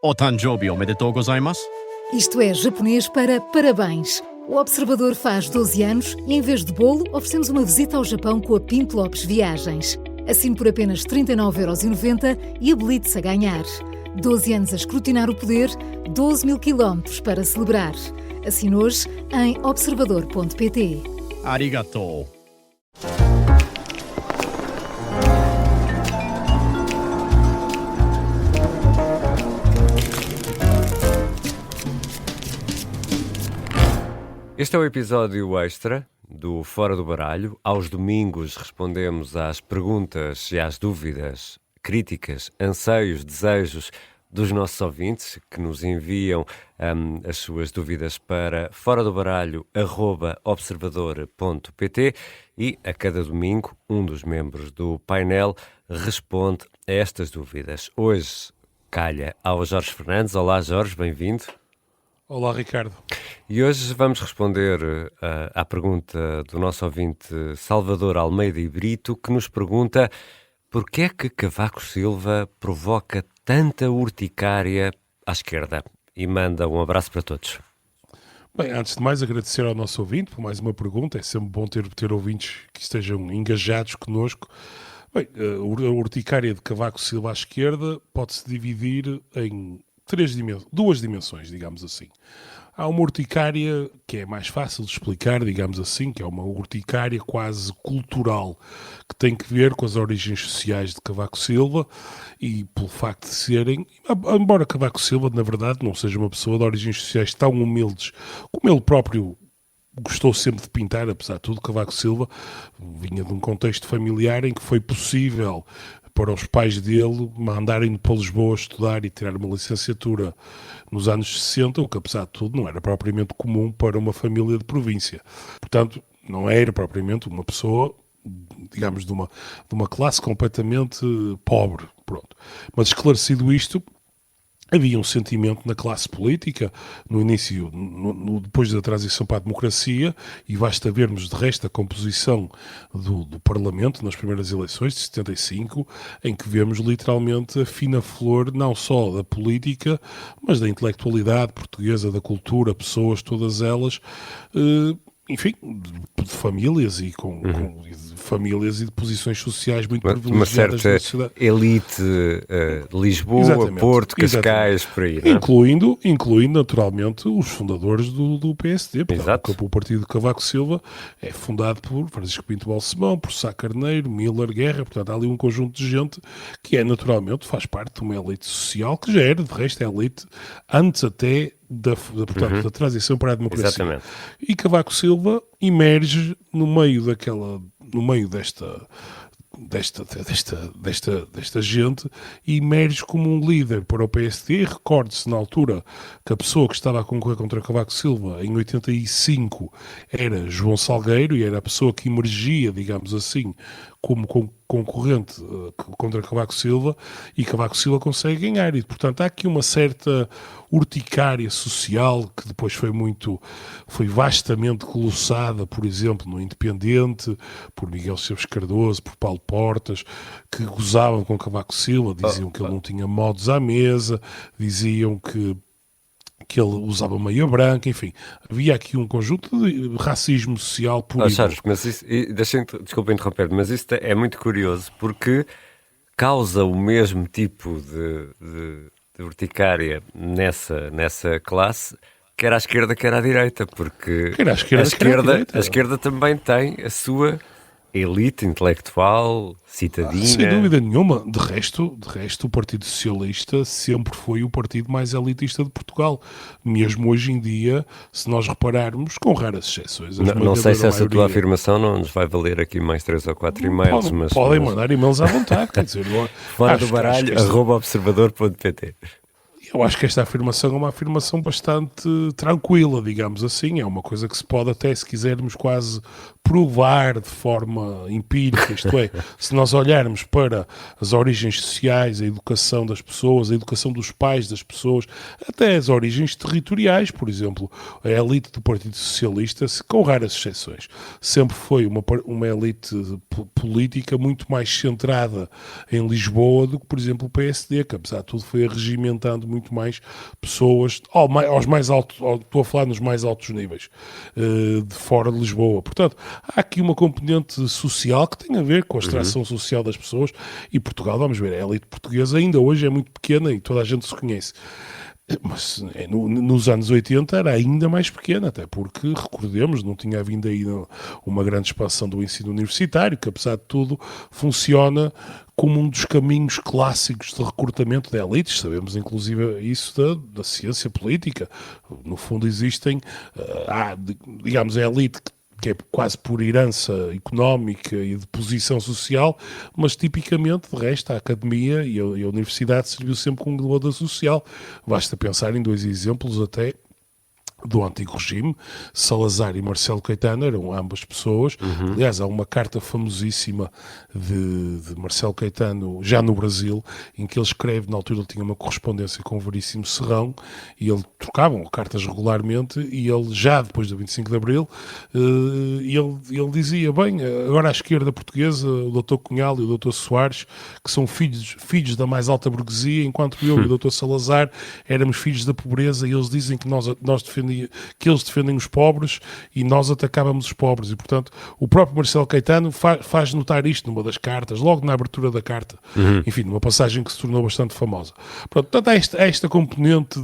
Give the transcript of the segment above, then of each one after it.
O Tanjobi omedetou gozaimasu. Isto é japonês para parabéns. O Observador faz 12 anos e, em vez de bolo, oferecemos uma visita ao Japão com a Pinto Lopes Viagens. Assine por apenas 39,90€ e habilite-se a ganhar. 12 anos a escrutinar o poder, 12 mil quilómetros para celebrar. Assine hoje em observador.pt. Arigatou. Este é o episódio extra do Fora do Baralho. Aos domingos respondemos às perguntas e às dúvidas, críticas, anseios, desejos dos nossos ouvintes que nos enviam as suas dúvidas para foradobaralho@observador.pt e a cada domingo um dos membros do painel responde a estas dúvidas. Hoje calha ao Jorge Fernandes. Olá Jorge, bem-vindo. Olá, Ricardo. E hoje vamos responder à pergunta do nosso ouvinte Salvador Almeida e Brito, que nos pergunta porquê é que Cavaco Silva provoca tanta urticária à esquerda? E manda um abraço para todos. Bem, antes de mais agradecer ao nosso ouvinte por mais uma pergunta. É sempre bom ter ouvintes que estejam engajados connosco. Bem, a urticária de Cavaco Silva à esquerda pode-se dividir em duas dimensões, digamos assim. Há uma urticária que é mais fácil de explicar, digamos assim, que é uma urticária quase cultural, que tem que ver com as origens sociais de Cavaco Silva e pelo facto de serem, embora Cavaco Silva, na verdade, não seja uma pessoa de origens sociais tão humildes como ele próprio gostou sempre de pintar, apesar de tudo, Cavaco Silva vinha de um contexto familiar em que foi possível para os pais dele mandarem para Lisboa estudar e tirar uma licenciatura nos anos 60, o que apesar de tudo não era propriamente comum para uma família de província. Portanto, não era propriamente uma pessoa, digamos, de uma classe completamente pobre. Pronto. Mas esclarecido isto, havia um sentimento na classe política, no início, depois da transição para a democracia, e basta vermos de resto a composição do Parlamento nas primeiras eleições de 75, em que vemos literalmente a fina flor não só da política, mas da intelectualidade portuguesa, da cultura, pessoas, todas elas, enfim, de famílias e de famílias e de posições sociais muito privilegiadas uma certa na sociedade. Elite de Lisboa, Exatamente, Porto, Cascais, por aí, não é? Incluindo naturalmente os fundadores do PSD. Exato. O partido de Cavaco Silva é fundado por Francisco Pinto Balsemão, por Sá Carneiro, Miller Guerra. Portanto, há ali um conjunto de gente que naturalmente faz parte de uma elite social que já era, de resto, a elite antes até da transição para a democracia. Exatamente. E Cavaco Silva emerge no meio desta gente e emerge como um líder para o PSD. Recorde-se na altura que a pessoa que estava a concorrer contra Cavaco Silva em 85 era João Salgueiro e era a pessoa que emergia, digamos assim, como concorrente contra Cavaco Silva, e Cavaco Silva consegue ganhar. E, portanto, há aqui uma certa urticária social que depois foi vastamente glossada, por exemplo, no Independente, por Miguel Esteves Cardoso, por Paulo Portas, que gozavam com Cavaco Silva, diziam que ele não tinha modos à mesa, diziam que ele usava meia branca, enfim, havia aqui um conjunto de racismo social puro. Charles, mas isso, desculpa interromper, mas isso é muito curioso porque causa o mesmo tipo de urticária nessa classe, quer à esquerda, quer à direita, porque a esquerda também tem a sua elite intelectual, citadina. Sem dúvida nenhuma. De resto, o Partido Socialista sempre foi o partido mais elitista de Portugal. Mesmo hoje em dia, se nós repararmos, com raras exceções. Não sei se essa tua afirmação não nos vai valer aqui mais 3 ou 4 e-mails. Podem mandar e-mails à vontade. Quer dizer, fora do baralho, @observador.pt. Eu acho que esta afirmação é uma afirmação bastante tranquila, digamos assim. É uma coisa que se pode até, se quisermos, quase provar de forma empírica. Isto é, se nós olharmos para as origens sociais, a educação das pessoas, a educação dos pais das pessoas, até as origens territoriais, por exemplo, a elite do Partido Socialista, com raras exceções, sempre foi uma elite política muito mais centrada em Lisboa do que, por exemplo, o PSD, que apesar de tudo foi arregimentando muito muito mais pessoas aos mais altos, estou a falar nos mais altos níveis, de fora de Lisboa. Portanto, há aqui uma componente social que tem a ver com a extração social das pessoas, e Portugal, vamos ver, a elite portuguesa ainda hoje é muito pequena e toda a gente se conhece. Mas nos anos 80 era ainda mais pequena, até porque, recordemos, não tinha havido aí uma grande expansão do ensino universitário, que apesar de tudo funciona como um dos caminhos clássicos de recrutamento de elites. Sabemos inclusive isso da ciência política. No fundo existem, digamos, a elite que é quase por herança económica e de posição social, mas tipicamente, de resto, a academia e a universidade serviu sempre como elevador social. Basta pensar em 2 exemplos até do antigo regime. Salazar e Marcelo Caetano eram ambas pessoas. Aliás, há uma carta famosíssima de Marcelo Caetano, já no Brasil, em que ele escreve, na altura ele tinha uma correspondência com o Veríssimo Serrão, e ele trocavam cartas regularmente, e ele, já depois do 25 de Abril, ele dizia, bem, agora à esquerda portuguesa, o Dr. Cunhal e o Dr. Soares, que são filhos da mais alta burguesia, enquanto eu e o Dr. Salazar éramos filhos da pobreza, e eles dizem que nós que eles defendem os pobres e nós atacávamos os pobres. E, portanto, o próprio Marcelo Caetano faz notar isto numa das cartas, logo na abertura da carta. Enfim, numa passagem que se tornou bastante famosa. Portanto, há esta componente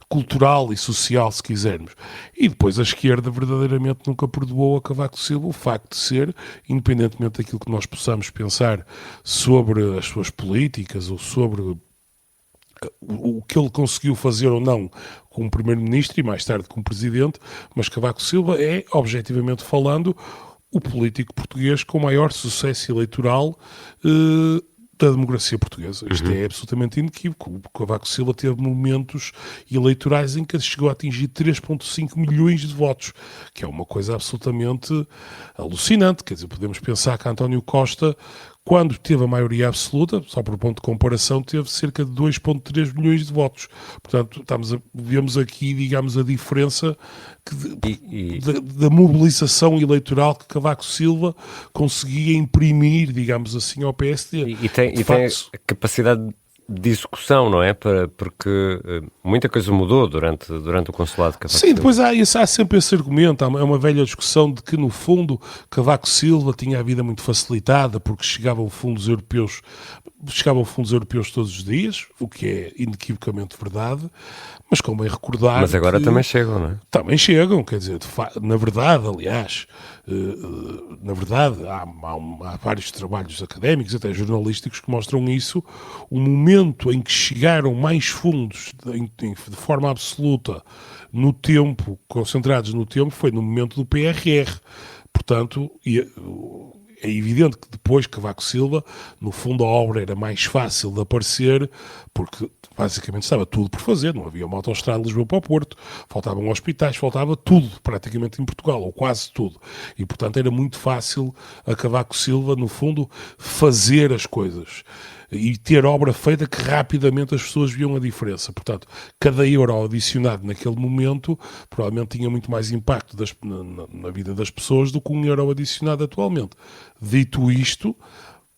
cultural e social, se quisermos. E depois a esquerda verdadeiramente nunca perdoou a Cavaco Silva o facto de ser, independentemente daquilo que nós possamos pensar sobre as suas políticas ou sobre o que ele conseguiu fazer ou não como primeiro-ministro e mais tarde como presidente, mas Cavaco Silva é, objetivamente falando, o político português com maior sucesso eleitoral da democracia portuguesa. Isto é absolutamente inequívoco. O Cavaco Silva teve momentos eleitorais em que chegou a atingir 3,5 milhões de votos, que é uma coisa absolutamente alucinante. Quer dizer, podemos pensar que António Costa, quando teve a maioria absoluta, só por ponto de comparação, teve cerca de 2,3 milhões de votos. Portanto, vemos aqui, digamos, a diferença da mobilização eleitoral que Cavaco Silva conseguia imprimir, digamos assim, ao PSD. E tem a capacidade de execução, não é? Porque muita coisa mudou durante o consulado de Cavaco Silva. Sim, depois há sempre esse argumento, é uma velha discussão de que, no fundo, Cavaco Silva tinha a vida muito facilitada porque chegavam fundos europeus todos os dias, o que é inequivocamente verdade, mas convém recordar. Mas agora também chegam, não é? Também chegam, quer dizer, na verdade, aliás, há vários trabalhos académicos, até jornalísticos, que mostram isso. O momento em que chegaram mais fundos de forma absoluta no tempo, concentrados no tempo, foi no momento do PRR. Portanto, é evidente que depois Cavaco Silva, no fundo a obra era mais fácil de aparecer, porque basicamente estava tudo por fazer, não havia uma autoestrada de Lisboa para o Porto, faltavam hospitais, faltava tudo praticamente em Portugal, ou quase tudo. E portanto era muito fácil a Cavaco Silva, no fundo, fazer as coisas e ter obra feita que rapidamente as pessoas viam a diferença. Portanto, cada euro adicionado naquele momento provavelmente tinha muito mais impacto na vida das pessoas do que um euro adicionado atualmente. Dito isto,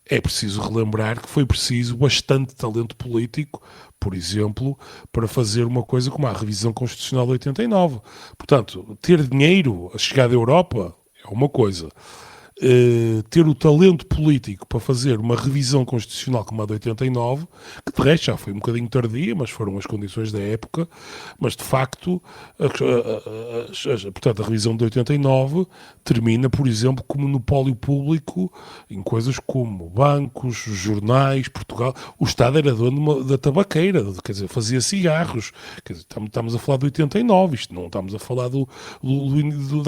é preciso relembrar que foi preciso bastante talento político, por exemplo, para fazer uma coisa como a revisão constitucional de 89. Portanto, ter dinheiro a chegar da Europa é uma coisa. Ter o talento político para fazer uma revisão constitucional como a de 89, que de resto já foi um bocadinho tardia, mas foram as condições da época, mas de facto, portanto, a revisão de 89 termina, por exemplo, com monopólio público em coisas como bancos, jornais, Portugal. O Estado era dono da tabaqueira, quer dizer, fazia cigarros. Quer dizer, estamos a falar de 89, isto não estamos a falar de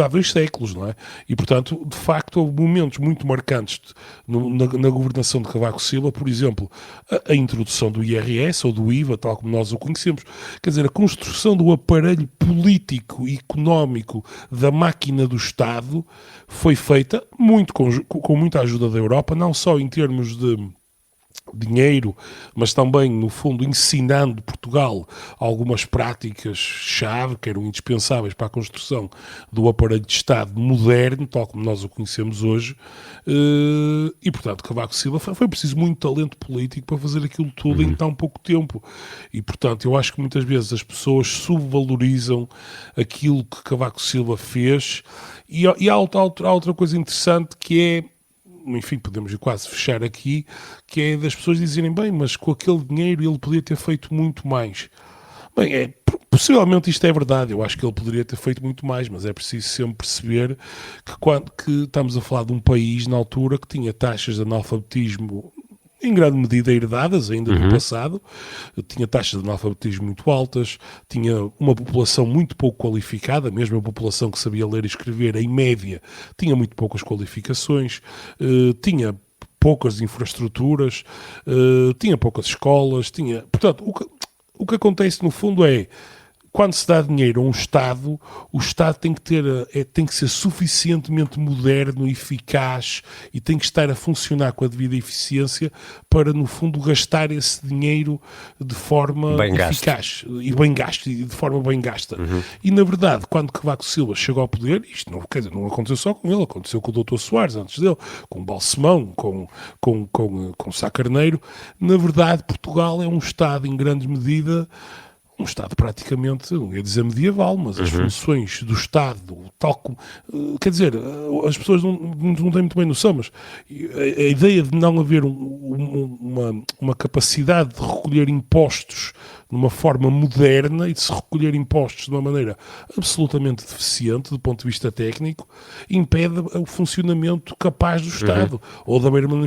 há 2 séculos, não é? E, portanto, de facto, houve momentos muito marcantes na governação de Cavaco Silva, por exemplo, a introdução do IRS ou do IVA, tal como nós o conhecemos. Quer dizer, a construção do aparelho político e económico da máquina do Estado foi feita muito com muita ajuda da Europa, não só em termos de dinheiro, mas também, no fundo, ensinando Portugal algumas práticas-chave que eram indispensáveis para a construção do aparelho de Estado moderno, tal como nós o conhecemos hoje, e, portanto, Cavaco Silva foi preciso muito talento político para fazer aquilo tudo em tão pouco tempo. E, portanto, eu acho que muitas vezes as pessoas subvalorizam aquilo que Cavaco Silva fez, e há outra coisa interessante que é, enfim, podemos quase fechar aqui, que é das pessoas dizerem, bem, mas com aquele dinheiro ele podia ter feito muito mais. Bem, possivelmente isto é verdade, eu acho que ele poderia ter feito muito mais, mas é preciso sempre perceber que estamos a falar de um país, na altura, que tinha taxas de analfabetismo em grande medida herdadas ainda do passado, tinha taxas de analfabetismo muito altas, tinha uma população muito pouco qualificada, mesmo a população que sabia ler e escrever, em média, tinha muito poucas qualificações, tinha poucas infraestruturas, tinha poucas escolas, Portanto, o que acontece no fundo é, quando se dá dinheiro a um Estado, o Estado tem que ser suficientemente moderno, eficaz, e tem que estar a funcionar com a devida eficiência para, no fundo, gastar esse dinheiro de forma eficaz e bem gasto, e de forma bem gasta. E, na verdade, quando Cavaco Silva chegou ao poder, isto não, quer dizer, não aconteceu só com ele, aconteceu com o Dr. Soares antes dele, com Balsemão, com Sá Carneiro. Na verdade, Portugal é um Estado, em grande medida, um Estado praticamente, não ia dizer medieval, mas as funções do Estado, tal como... Quer dizer, as pessoas não têm muito bem noção, mas a ideia de não haver uma capacidade de recolher impostos de uma forma moderna e de se recolher impostos de uma maneira absolutamente deficiente, do ponto de vista técnico, impede o funcionamento capaz do Estado, ou de haver uma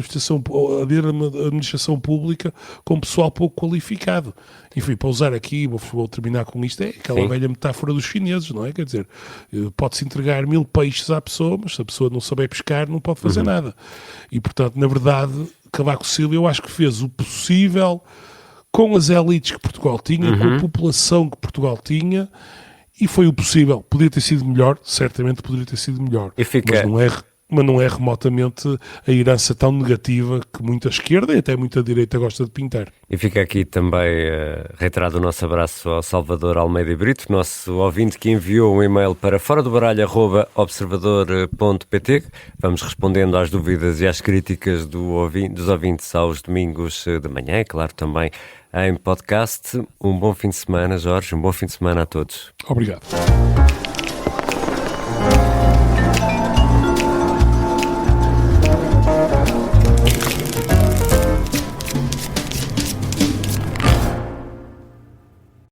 administração pública com pessoal pouco qualificado. Enfim, para usar aqui, vou terminar com isto, é aquela velha metáfora dos chineses, não é? Quer dizer, pode-se entregar 1000 peixes à pessoa, mas se a pessoa não souber pescar, não pode fazer nada. E, portanto, na verdade, Cavaco Silva, eu acho que fez o possível com as elites que Portugal tinha, com a população que Portugal tinha, e foi o possível. Poderia ter sido melhor, certamente poderia ter sido melhor, mas não é remotamente a herança tão negativa que muita esquerda e até muita direita gosta de pintar. E fica aqui também reiterado o nosso abraço ao Salvador Almeida Brito, nosso ouvinte que enviou um e-mail para foradobaralho@observador.pt. Vamos respondendo às dúvidas e às críticas dos ouvintes aos domingos de manhã, e claro também em podcast. Um bom fim de semana, Jorge, um bom fim de semana a todos. Obrigado.